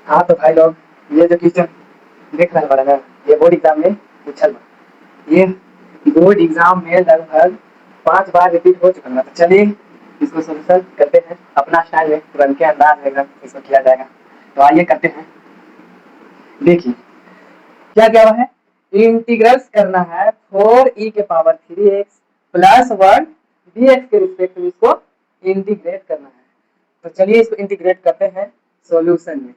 हाँ तो भाई लोग, ये जो क्वेश्चन देख रहे हैं ना, ये बोर्ड एग्जाम में पूछल बा। ये बोर्ड एग्जाम में लगभग 5 बार रिपीट हो चुका है। तो चलिए इसको सोल्यूशन करते हैं अपना स्टाइल में, तुरंत के अंदाज में एकदम इसको किया जाएगा। तो आइए करते हैं। देखिए क्या क्या हुआ है, इंटीग्रल्स करना है 4e⁻³ प्लस 1 dx के रिस्पेक्ट में इसको इंटीग्रेट करना है। तो चलिए इसको इंटीग्रेट करते हैं सॉल्यूशन में।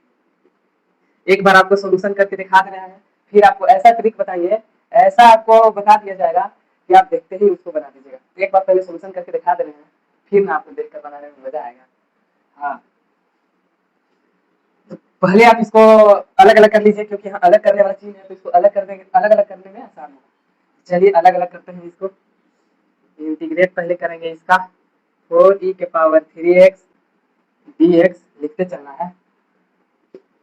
एक बार आपको सॉल्यूशन करके दिखा दे रहे हैं, फिर आपको ऐसा ट्रिक बताइए, ऐसा आपको बता दिया जाएगा कि आप देखते ही उसको बना दीजिएगा। तो एक बार पहले सॉल्यूशन करके दिखा दे रहे हैं, फिर ना आपको देखकर बनाने में मजा आएगा। हाँ, तो पहले आप इसको अलग अलग कर लीजिए, क्योंकि यहाँ अलग करने वाला चीज है, तो इसको अलग कर देंगे, अलग अलग करने में आसान होगा। चलिए अलग अलग करते हैं इसको। इंटीग्रेट पहले करेंगे इसका 4e⁻³ dx लिखते चलना है।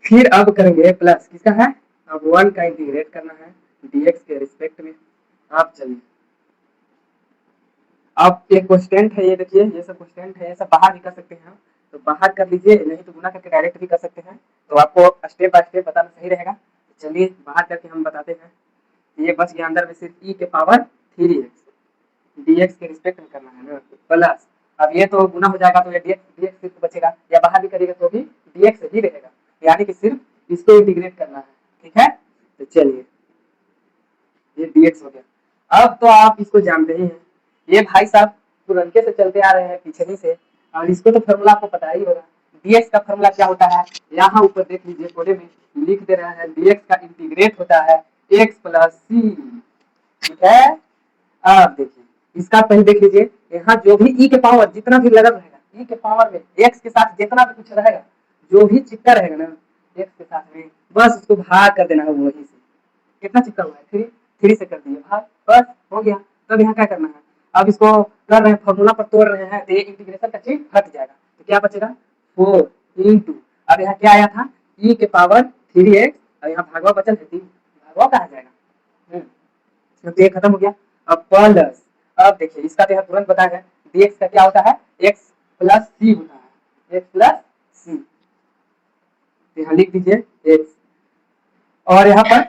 फिर अब करेंगे प्लस किसका है, अब 1 का इंटीग्रेट करना है dx के रिस्पेक्ट में। आप चलिए, अब एक क्वेश्चन है, ये देखिए ये सब क्वेश्चन है, ये सब बाहर भी कर सकते हैं। तो बाहर कर लीजिए, नहीं तो गुना करके डायरेक्ट भी कर सकते हैं। तो आपको स्टेप बाय स्टेप बताना सही रहेगा। चलिए बाहर करके हम बताते हैं। ये बच गया अंदर में सिर्फ e⁻³ dx के रिस्पेक्ट में करना है ना, प्लस अब ये तो गुना हो जाएगा, तो ये dx सिर्फ बचेगा, या बाहर भी करेगा तो भी dx ही रहेगा, यानी कि सिर्फ इसको इंटीग्रेट करना है। ठीक है, तो चलिए ये dx हो गया। अब तो आप इसको जानते ही हैं, ये भाई साहब पुरनके से चलते आ रहे हैं पीछे ही से, और इसको तो फॉर्मूला आपको पता ही होगा। dx का फॉर्मूला क्या होता है, यहाँ ऊपर देख लीजिए, कोने में लिख दे रहा है, dx का इंटीग्रेट होता है x + c। ठीक है, अब देखिए इसका पहले देख लीजिए, यहाँ जो भी e के पावर जितना भी लगल रहेगा, e के पावर में x के साथ जितना भी कुछ रहेगा, जो भी चिपका रहेगा ना x के साथ में, बस उसको भाग कर देना है वही से। कितना चिपका हुआ है, 3 से कर दिए भाग, बस हो गया। तब यहाँ क्या करना है, अब इसको कर रहे हैं फॉर्मूला पर तोड़ रहे हैं, तो ये इंटीग्रेशन का चीज हट जाएगा। तो क्या बचेगा 4 × अब यहाँ क्या आया था e⁻³ और यहाँ भागवा बचल है 3, भागवा कहा जाएगा, तो ये खत्म हो गया। अब प्लस, अब देखिए इसका तो तुरंत बताया है, dx का क्या होता है x + c होता है, x + c। तो यहाँ लिख दीजिए x और यहाँ पर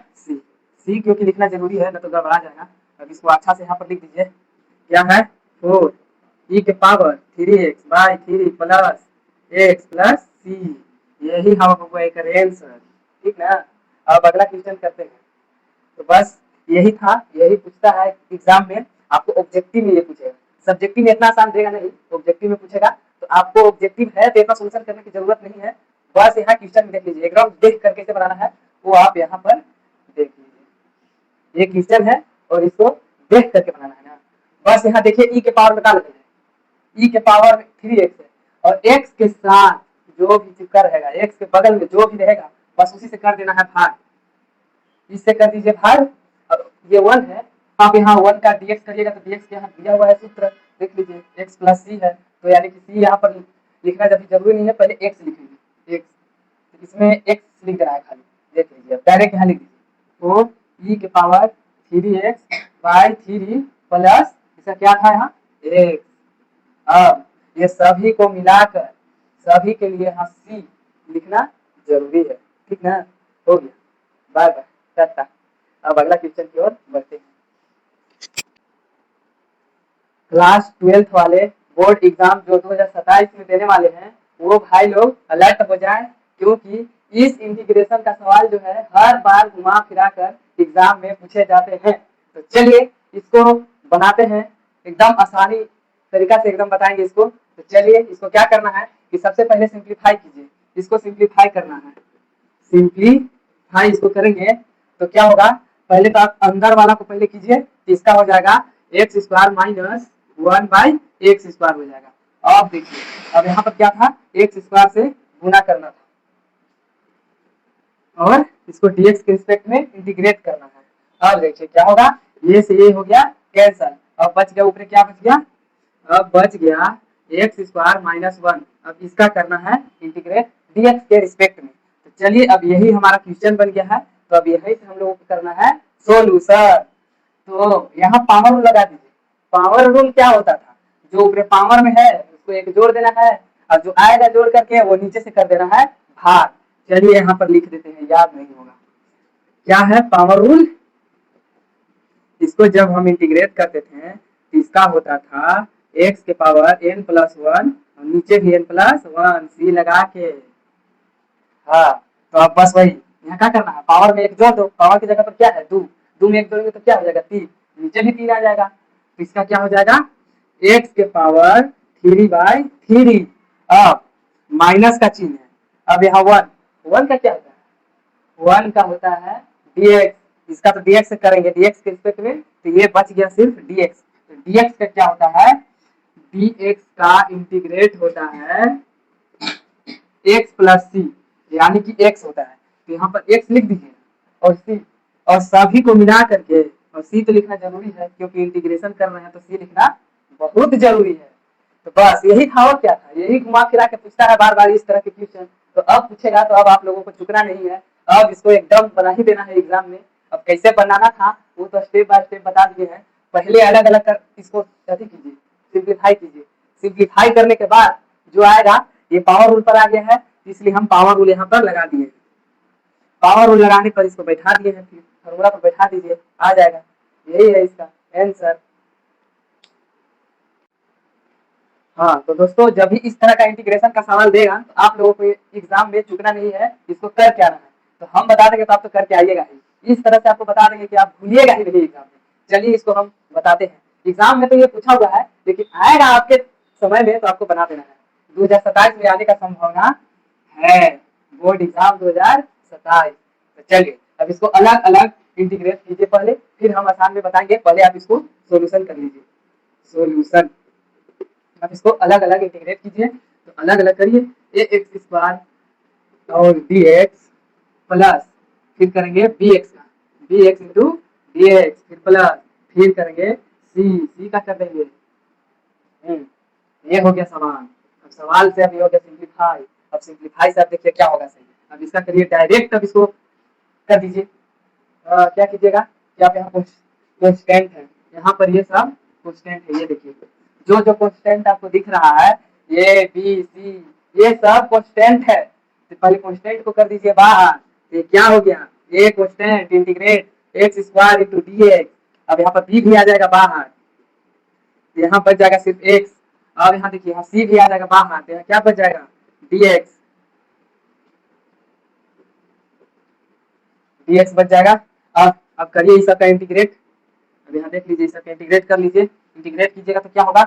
c क्योंकि लिखना जरूरी है, ना तो गड़बड़ा जाएगा। अब इसको अच्छा से यहाँ पर लिख दीजिए, क्या है 4e⁻³ प्लस x + c, यही हमको एक आंसर। ठीक ना, अब अगला क्वेश्चन करते हैं। तो बस यही था, यही पूछता है एग्जाम में। आपको ऑब्जेक्टिव में ये पूछेगा, सब्जेक्टिव में इतना आसान देगा नहीं, ऑब्जेक्टिव में पूछेगा। तो आपको ऑब्जेक्टिव है तो इतना सोल्यूशन करने की जरूरत नहीं है, बस यहाँ क्वेश्चन में देख लीजिए, एकदम देख करके कैसे बनाना है वो आप यहाँ पर देख लीजिए। ये क्वेश्चन है और इसको देख करके बनाना है ना। बस यहाँ देखिए e के पावर निकाल लेते हैं, e के पावर 3x है, और x के साथ जो भी चिपका रहेगा, x के बगल में जो भी रहेगा, बस उसी से कर देना है भाग। इससे कर दीजिए भाग, और ये 1 है, आप यहाँ 1 का dx करिएगा, तो dx यहाँ दिया हुआ है सूत्र, देख लीजिए x + c है, तो यानी कि c यहाँ पर लिखना जरूरी नहीं है, पहले x लिखेंगे, x इसमें x लिख रहा है खाली, देख लीजिए डायरेक्ट यहाँ लिख दीजिए। तो e⁻³ प्लस इसका क्या था यहाँ x। अब ये सभी को मिलाकर सभी के लिए यहाँ c लिखना जरूरी है। ठीक ना, हो गया, बाय बाय, टाटा। अब अगला क्वेश्चन की ओर बढ़ते हैं। क्लास 12th वाले बोर्ड एग्जाम जो 2027 में देने वाले हैं, वो भाई लोग अलर्ट हो जाएं, क्योंकि इस इंटीग्रेशन का सवाल जो है हर बार घुमा फिरा कर एग्जाम में पूछे जाते हैं। तो चलिए इसको बनाते हैं, एकदम आसानी तरीका से एकदम बताएंगे इसको। तो चलिए इसको क्या करना है कि सबसे पहले सिंप्लीफाई कीजिए, इसको सिंप्लीफाई करना है। सिंप्लीफाई इसको करेंगे तो क्या होगा, पहले तो आप अंदर वाला को पहले कीजिए, तो इसका हो जाएगा x² - 1/x² हो जाएगा। अब देखिए, अब यहाँ पर क्या था, x² से गुना करना था और इसको dx के रिस्पेक्ट में इंटीग्रेट करना है। अब देखिए क्या होगा, ये से ये हो गया कैंसल, अब बच गया ऊपर क्या बच गया, अब बच गया x² - 1। अब इसका करना है इंटीग्रेट dx के रिस्पेक्ट में। तो चलिए अब यही हमारा क्वेश्चन बन गया है, तो अब यही से हम लोगों को करना है सोल्यूशन। तो यहाँ पावर रूल लगा दीजिए। पावर रूल क्या होता था, जो ऊपर पावर में है उसको एक जोड़ देना है, और जो आएगा जोड़ करके वो नीचे से कर देना है भाग। चलिए यहाँ पर लिख देते हैं, याद नहीं होगा। क्या है पावर रूल? इसको जब हम इंटीग्रेट करते थे तो इसका होता था x के पावर n प्लस 1 और नीचे भी n प्लस 1 सी लगा के। हाँ, तो अब बस वही यहाँ क्या करना है, पावर में एक जोड़ दो, पावर की जगह पर क्या है 2, 2 में एक जोड़ेंगे तो क्या हो जाएगा 3, नीचे भी 3 आ जाएगा, तो इसका क्या हो जाएगा x के पावर 3/3। अब माइनस का चिन्ह है, अब यहाँ 1, 1 का क्या होता है, 1 का होता है dx, इसका तो dx से करेंगे, dx के रिस्पेक्ट में, तो ये बच गया सिर्फ dx। तो dx का क्या होता है, dx का इंटीग्रेट होता है x प्लस सी, यानी कि x होता है, तो यहाँ पर x लिख दीजिए और c, और सभी को मिला करके, और c तो लिखना जरूरी है क्योंकि इंटीग्रेशन कर रहे हैं, तो c लिखना बहुत जरूरी है। तो बस यही था, और क्या था, यही घुमा फिरा के पूछता है बार बार इस तरह के क्वेश्चन। तो अब पूछेगा तो अब आप लोगों को चुकना नहीं है, अब इसको एकदम बना ही देना है एग्जाम में। अब कैसे बनाना था वो तो स्टेप बाय स्टेप बता दिए हैं, पहले अलग अलग कर इसको कीजिए, सिंप्लीफाई कीजिए, सिंप्लीफाई करने के बाद जो आएगा, ये पावर रूल पर आ गया है, इसलिए हम पावर रूल यहाँ पर लगा दिए। पावर रूल लगाने पर इसको बैठा दिए हैं, फिर फॉर्मूला पर बैठा दीजिए, आ जाएगा, यही है इसका आंसर। हाँ, तो दोस्तों जब भी इस तरह का इंटीग्रेशन का सवाल देगा तो आप लोगों को एग्जाम में चुकना नहीं है, इसको कर क्या रहा है, तो हम बता देंगे तो आप तो करके आइएगा ही, इस तरह से आपको बता देंगे कि आप भूलिएगा ही नहीं एग्जाम में। चलिए इसको हम बताते हैं, एग्जाम में तो ये पूछा हुआ है, लेकिन आएगा आपके समय में तो आपको बना देना है, 2027 में आने का संभावना है, बोर्ड एग्जाम 2027। तो चलिए अब इसको अलग अलग इंटीग्रेट कीजिए पहले, फिर हम आसान में बताएंगे, पहले आप इसको सोल्यूशन कर लीजिए। सोल्यूशन, आप इसको अलग अलग इंटीग्रेट कीजिए, तो अलग अलग करिए, ए एक्स स्क्वायर और बी एक्स प्लस, फिर करेंगे बी एक्स का, b x into d x, फिर प्लस, फिर करेंगे सी का कर देंगे। ये हो गया सवाल, अब सवाल से अभी हो गया सिंप्लीफाई, अब सिंप्लीफाई से आप देखिए क्या होगा सही, अब इसका करिए डायरेक्ट, अब इसको कर दीजिए। क्या कीजिएगा कि आप यहाँ कॉन्स्टेंट है, यहाँ पर ये सब कॉन्स्टेंट है, ये देखिए जो जो कॉन्स्टेंट आपको दिख रहा है, ये बी सी ये सब कॉन्स्टेंट है, तो पहले कॉन्स्टेंट को कर दीजिए बाहर, ये क्या हो गया, ये constant integrate x square into d x, अब यहाँ पर बी भी आ जाएगा बाहर, यहाँ बच जाएगा सिर्फ एक्स, अब यहाँ देखिए यहाँ सी भी आ जाएगा बाहर, तो यहाँ क्या बच जाएगा डी एक्स, dx बच जाएगा। अब करिए इस सबका इंटीग्रेट, अब यहाँ देख लीजिए, इस सबका इंटीग्रेट कर लीजिए, इंटीग्रेट कीजिएगा तो क्या होगा,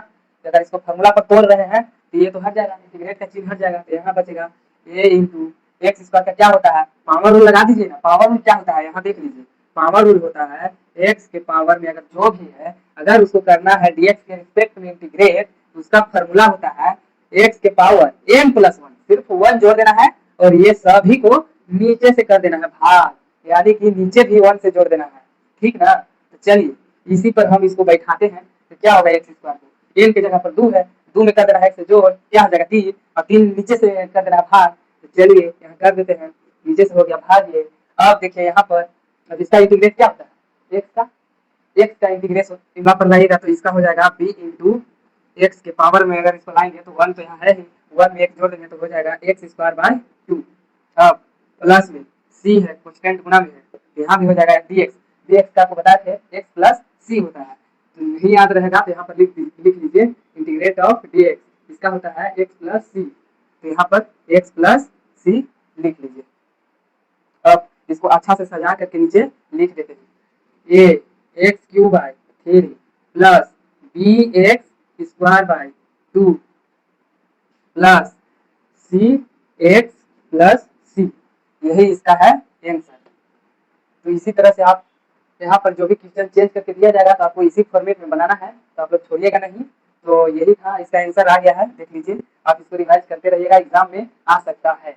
अगर इसको फॉर्मूला पर तोड़ रहे हैं तो ये तो हट जाएगा, इंटीग्रेट का चिन्ह हट जाएगा, तो यहाँ बचेगा ए इंटू एक्स स्क्वायर का क्या होता है, पावर रूल लगा दीजिए ना, पावर रूल क्या होता है यहाँ देख लीजिए, पावर रूल होता है एक्स के पावर में अगर जो भी है, अगर उसको करना है डीएक्स के रिस्पेक्ट में इंटीग्रेट, तो उसका फॉर्मूला होता है एक्स के पावर एन प्लस 1, सिर्फ 1 जोड़ देना है, और ये सभी को नीचे से कर देना है भाग, यानी कि नीचे भी 1 से जोड़ देना है, ठीक ना। तो चलिए इसी पर हम इसको बैठाते हैं, तो क्या होगा एक्स स्क्वायर को, एन की जगह पर 2 है, 2 में कर देना है एक्स से जोड़, क्या हो जाएगा 3, और 3 नीचे से कर देना है भाग, तो चलिए यहाँ कर देते हैं, नीचे से हो गया भाग ये। अब देखिए यहाँ पर, अब इसका इंटीग्रेट क्या होता है, एक्स का इंटीग्रेशन यहाँ पर लाइएगा तो इसका हो जाएगा बी इंटू एक्स के पावर में, अगर इसको लाएंगे तो 1 तो यहाँ है ही, 1 में एक जोड़ देंगे तो हो जाएगा एक्स स्क्वायर बाय 2, अब प्लस में सी है कॉन्स्टेंट गुना में है, यहाँ भी हो जाएगा dx, dx का आपको बताया थे x प्लस सी होता है, तो नहीं याद रहेगा तो यहाँ पर लिख लीजिए इंटीग्रेट ऑफ dx, इसका होता है x प्लस सी, तो यहाँ पर x प्लस सी लिख लीजिए। अब इसको अच्छा से सजा करके नीचे लिख देते हैं, ये X cube by 3 plus B X square by 2 plus C X plus C, यही इसका है आंसर। तो इसी तरह से आप यहाँ पर जो भी क्वेश्चन चेंज करके दिया जाएगा तो आपको इसी फॉर्मेट में बनाना है, तो आप लोग छोड़िएगा नहीं। तो यही था, इसका आंसर आ गया है, देख लीजिए, आप इसको रिवाइज करते रहिएगा, एग्जाम में आ सकता है।